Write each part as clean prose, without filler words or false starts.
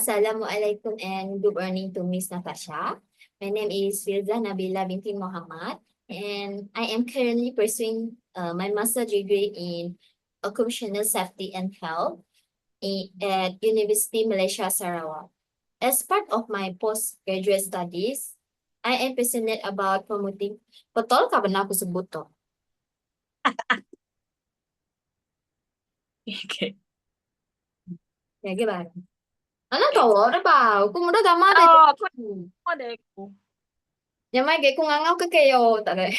Assalamualaikum and good morning to Miss Natasha. My name is Filzah Nabilla binti Muhammad, and I am currently pursuing my master's degree in occupational safety and health at University Malaysia Sarawak. As part of my postgraduate studies, I am passionate about promoting. Betul ka benar aku sebut to? Okay. Ya, gimana? Ano to? Ano ba? Kung ano gama de. Oh, aku ada aku. Yang may kung ngangaw ka kayo. Tara.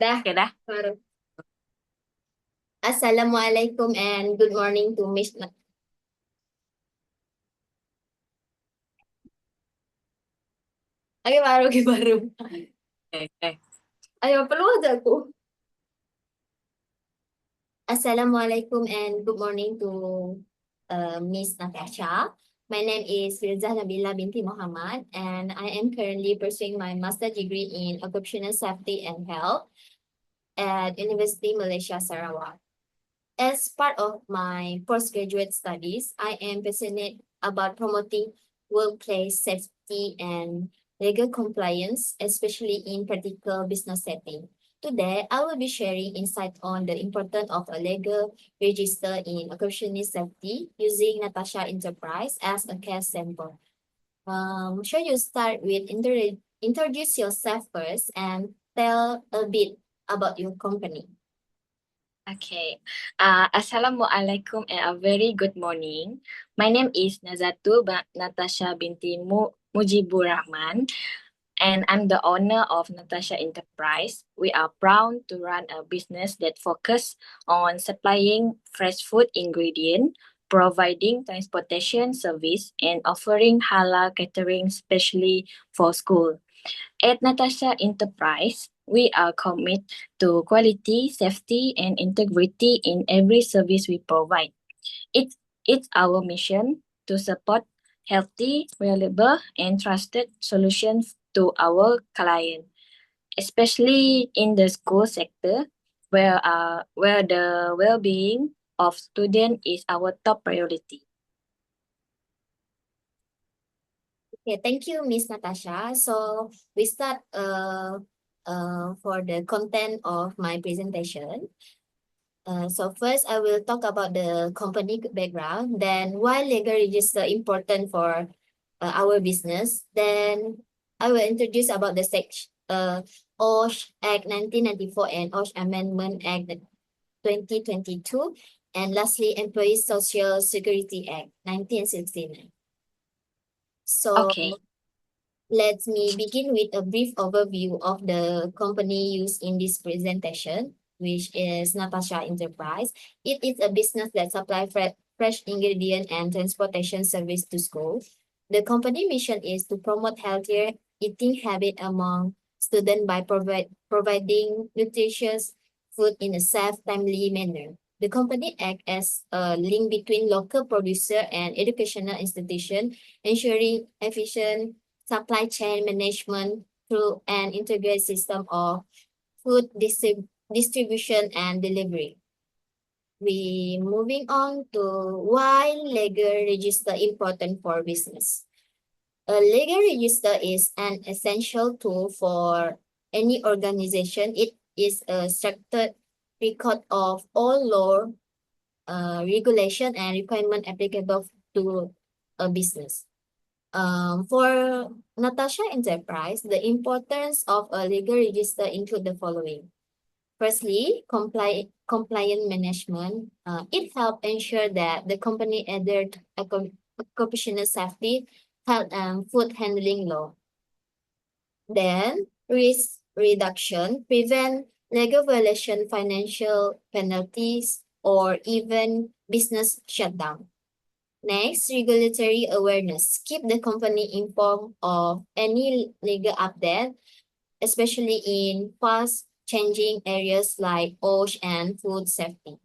Dah. Oke dah. Baru. Assalamualaikum and good morning to Miss. Oke baru. Okay. Ayo perlu aja aku. Assalamualaikum and good morning to Miss Natasha. My name is Filzah Nabilla binti Muhammad, and I am currently pursuing my master degree in occupational safety and health at University Malaysia Sarawak. As part of my postgraduate studies, I am passionate about promoting workplace safety and legal compliance, especially in practical business setting. Today, I will be sharing insight on the importance of a legal register in occupational safety using Natasha Enterprise as a case sample. Shall you start with introduce yourself first and tell a bit about your company? Okay. Assalamualaikum and a very good morning. My name is Natasha binti Mujibur Rahman, and I'm the owner of Natasha Enterprise. We are proud to run a business that focuses on supplying fresh food ingredient, providing transportation service, and offering halal catering especially for school. At Natasha Enterprise, we are committed to quality, safety, and integrity in every service we provide. It's our mission to support healthy, reliable, and trusted solutions to our client, especially in the school sector, where the well-being of students is our top priority. Okay, thank you, Miss Natasha. So we start for the content of my presentation. So first, I will talk about the company background. Then, why legal register important for our business? Then, I will introduce about the OSH Act 1994 and OSH Amendment Act 2022. And lastly, Employee Social Security Act 1969. So Okay. let me begin with a brief overview of the company used in this presentation, which is Natasha Enterprise. It is a business that supplies fresh ingredient and transportation service to schools. The company mission is to promote healthier eating habit among students by providing nutritious food in a safe, timely manner. The company acts as a link between local producer and educational institution, ensuring efficient supply chain management through an integrated system of food distribution and delivery. We moving on to why legal register important for business. A legal register is an essential tool for any organization. It is a structured record of all law, regulation, and requirement applicable to a business. For Natasha Enterprise, the importance of a legal register include the following. Firstly, compliant management. It helps ensure that the company adhered to occupational safety, health, and food handling law. Then, risk reduction, prevent legal violation, financial penalties, or even business shutdown. Next, regulatory awareness. Keep the company informed of any legal update, especially in fast-changing areas like OSH and food safety.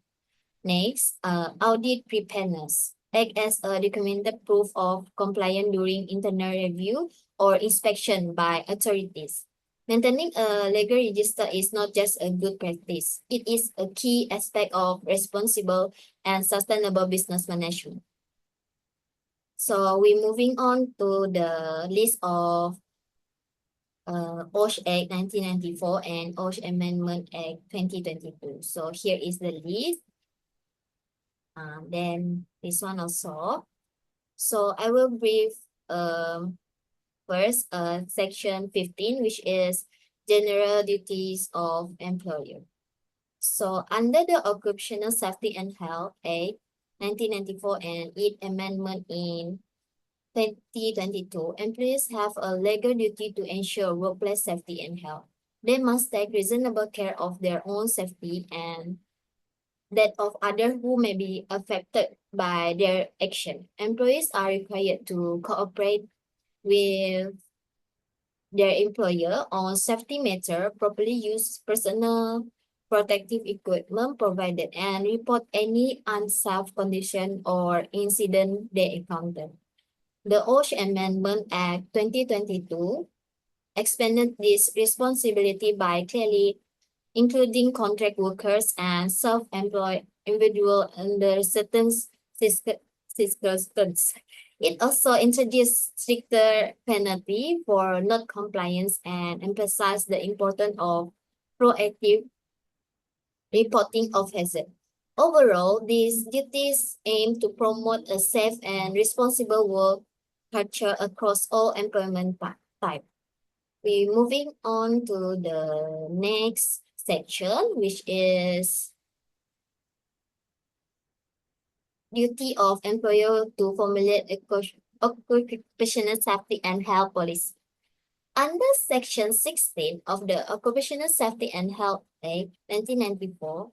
Next, audit preparedness. Act as a documented proof of compliance during internal review or inspection by authorities. Maintaining a legal register is not just a good practice. It is a key aspect of responsible and sustainable business management. So we're moving on to the list of OSH Act 1994 and OSH Amendment Act 2022. So here is the list. Then this one also. So I will brief first section 15, which is general duties of employer. So under the Occupational Safety and Health Act 1994 and its amendment in 2022, employees have a legal duty to ensure workplace safety and health. They must take reasonable care of their own safety and that of others who may be affected by their action. Employees are required to cooperate with their employer on safety matter, properly use personal protective equipment provided, and report any unsafe condition or incident they encounter. The OSH Amendment Act 2022 expanded this responsibility by clearly including contract workers and self-employed individuals under certain circumstances. It also introduced stricter penalty for non-compliance and emphasized the importance of proactive reporting of hazard. Overall, these duties aim to promote a safe and responsible work culture across all employment types. We're moving on to the next section, which is duty of employer to formulate occupational safety and health policy. Under Section 16 of the Occupational Safety and Health Act 1994,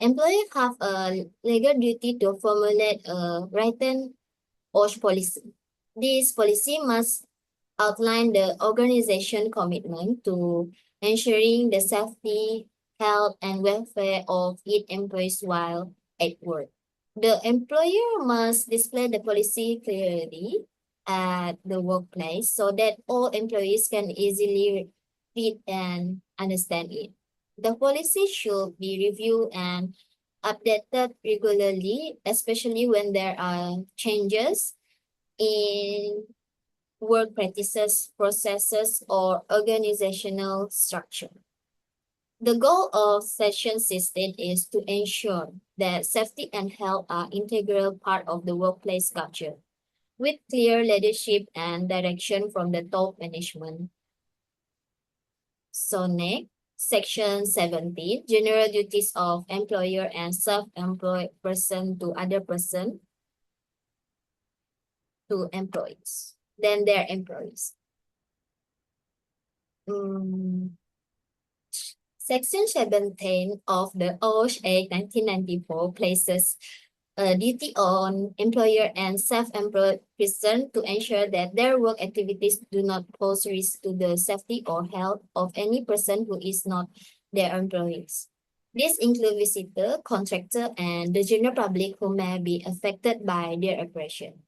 employers have a legal duty to formulate a written OSH policy. This policy must outline the organization commitment to ensuring the safety, health, and welfare of its employees while at work. The employer must display the policy clearly at the workplace so that all employees can easily read and understand it. The policy should be reviewed and updated regularly, especially when there are changes in work practices, processes, or organizational structure. The goal of Section 16 is to ensure that safety and health are integral part of the workplace culture, with clear leadership and direction from the top management. So next, Section 17, general duties of employer and self-employed person to other person to employees, then their employees. Section 17 of the OSH Act 1994 places a duty on employer and self-employed person to ensure that their work activities do not pose risk to the safety or health of any person who is not their employees. These include visitor, contractor, and the general public who may be affected by their operation.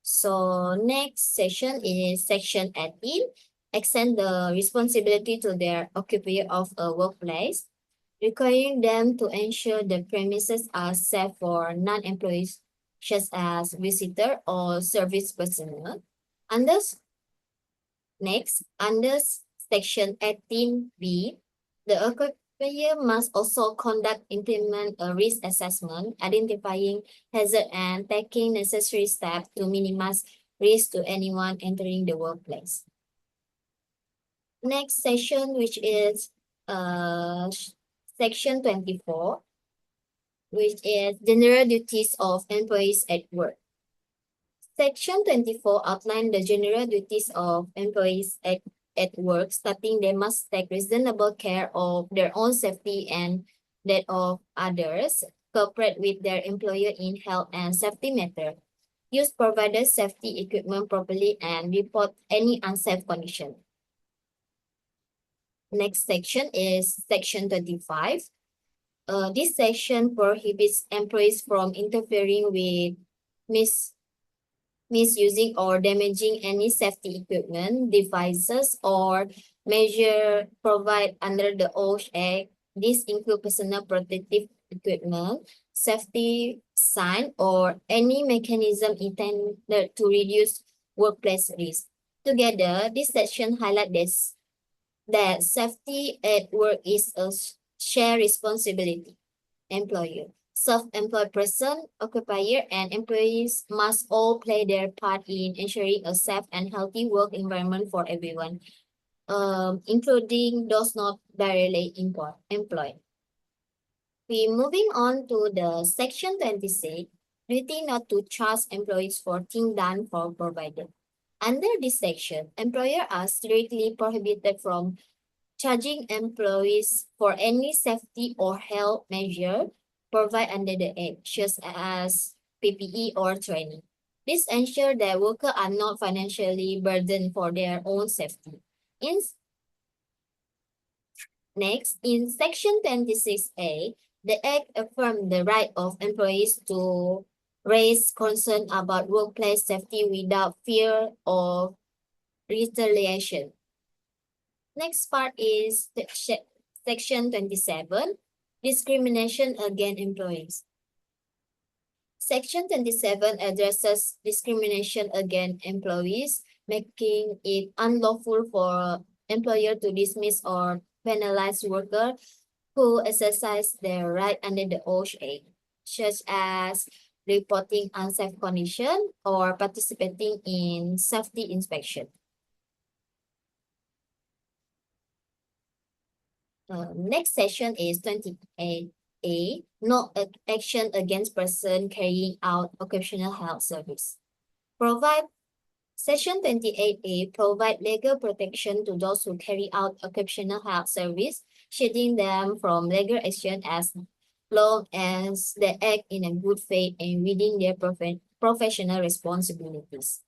So next section is Section 18, extend the responsibility to their occupier of a workplace, requiring them to ensure the premises are safe for non-employees, such as visitor or service personnel. Under Section 18B, the occupier must also implement a risk assessment, identifying hazard and taking necessary steps to minimize risk to anyone entering the workplace. Next section, which is Section 24, which is general duties of employees at work. Section 24 outlines the general duties of employees at work, stating they must take reasonable care of their own safety and that of others, cooperate with their employer in health and safety matter, use provided safety equipment properly, and report any unsafe condition. Next section is Section 25. This section prohibits employees from interfering with misusing or damaging any safety equipment, devices, or measure provided under the OSH Act. These include personal protective equipment, safety sign, or any mechanism intended to reduce workplace risk. Together, this section highlights this, that safety at work is a shared responsibility. Employer, self-employed person, occupier, and employees must all play their part in ensuring a safe and healthy work environment for everyone, including those not directly employed. We moving on to the section 26, duty not to charge employees for things done for provider. Under this section, employers are strictly prohibited from charging employees for any safety or health measure provided under the Act, such as PPE or training. This ensures that workers are not financially burdened for their own safety. In Next, in Section 26A, the Act affirms the right of employees to raise concern about workplace safety without fear of retaliation. Next part is Section 27, discrimination against employees. Section 27 addresses discrimination against employees, making it unlawful for employer to dismiss or penalize workers who exercise their right under the OSH Act, such as reporting unsafe condition or participating in safety inspection. Next section is 28A, no action against person carrying out occupational health service. Section 28A provide legal protection to those who carry out occupational health service, shielding them from legal action as long as they act in a good faith and within their professional responsibilities.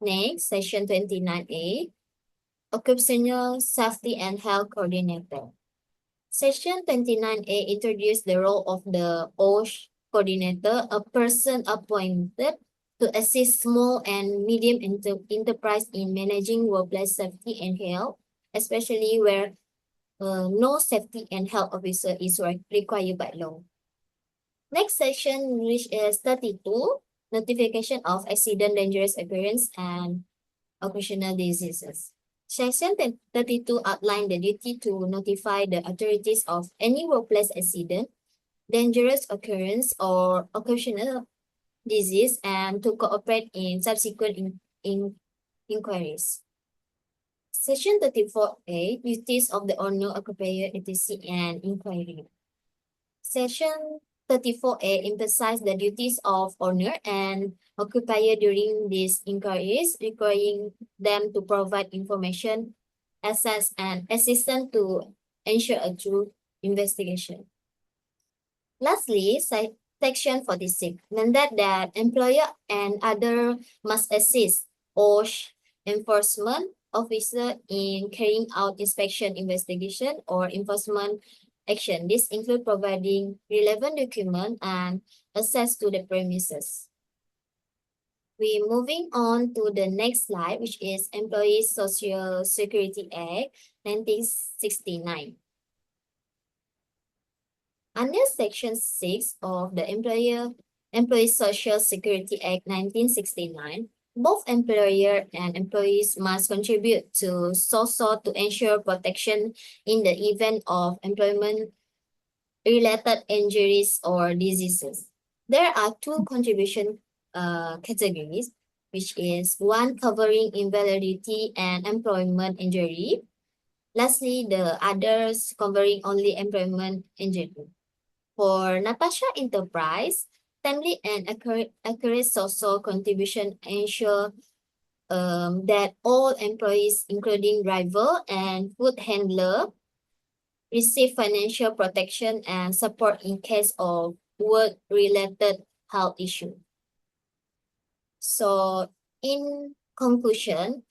Next, Section 29A, Occupational Safety and Health Coordinator. Section 29A introduced the role of the OSH coordinator, a person appointed to assist small and medium enterprise in managing workplace safety and health, especially where no safety and health officer is required by law. Next section, which is 32, notification of accident, dangerous occurrence, and occupational diseases. Section 32 outlined the duty to notify the authorities of any workplace accident, dangerous occurrence, or occupational disease, and to cooperate in subsequent inquiries. Section 34A, duties of the owner, occupier, etc., and inquiry. Section 34A emphasized the duties of owner and occupier during these inquiries, requiring them to provide information, assess, and assistance to ensure a true investigation. Lastly, Section 46 mandates that employer and other must assist OSH enforcement officer in carrying out inspection, investigation, or enforcement action. This includes providing relevant document and access to the premises. We're moving on to the next slide, which is Employee Social Security Act 1969. Under Section 6 of the Employee Social Security Act 1969, both employer and employees must contribute to SOSO to ensure protection in the event of employment-related injuries or diseases. There are two contribution categories, which is one covering invalidity and employment injury. Lastly, the others covering only employment injury. For Natasha Enterprise, timely and accurate social contribution ensure that all employees, including driver and food handler, receive financial protection and support in case of work-related health issue. So, in conclusion,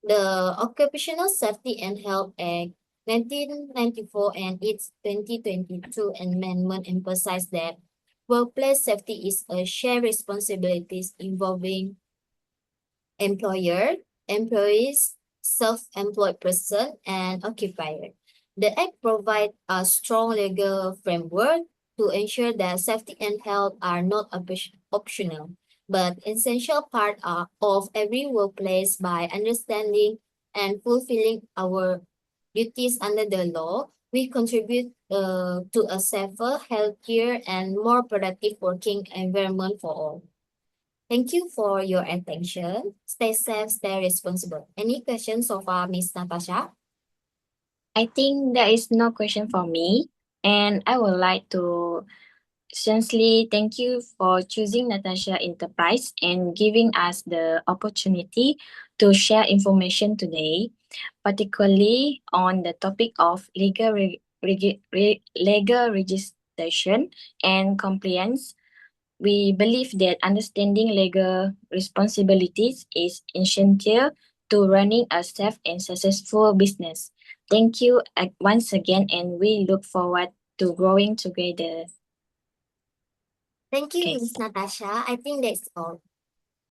the Occupational Safety and Health Act 1994 and its 2022 amendment emphasize that workplace safety is a shared responsibility involving employer, employees, self-employed person, and occupier. The Act provides a strong legal framework to ensure that safety and health are not optional, but essential part of every workplace. By understanding and fulfilling our duties under the law, we contribute to a safer, healthier, and more productive working environment for all. Thank you for your attention. Stay safe, stay responsible. Any questions so far, Miss Natasha? I think there is no question for me, and I would like to sincerely thank you for choosing Natasha Enterprise and giving us the opportunity to share information today, particularly on the topic of legal registration and compliance. We believe that understanding legal responsibilities is essential to running a safe and successful business. Thank you once again, and we look forward to growing together. Thank you, Okay. Miss Natasha. I think that's all.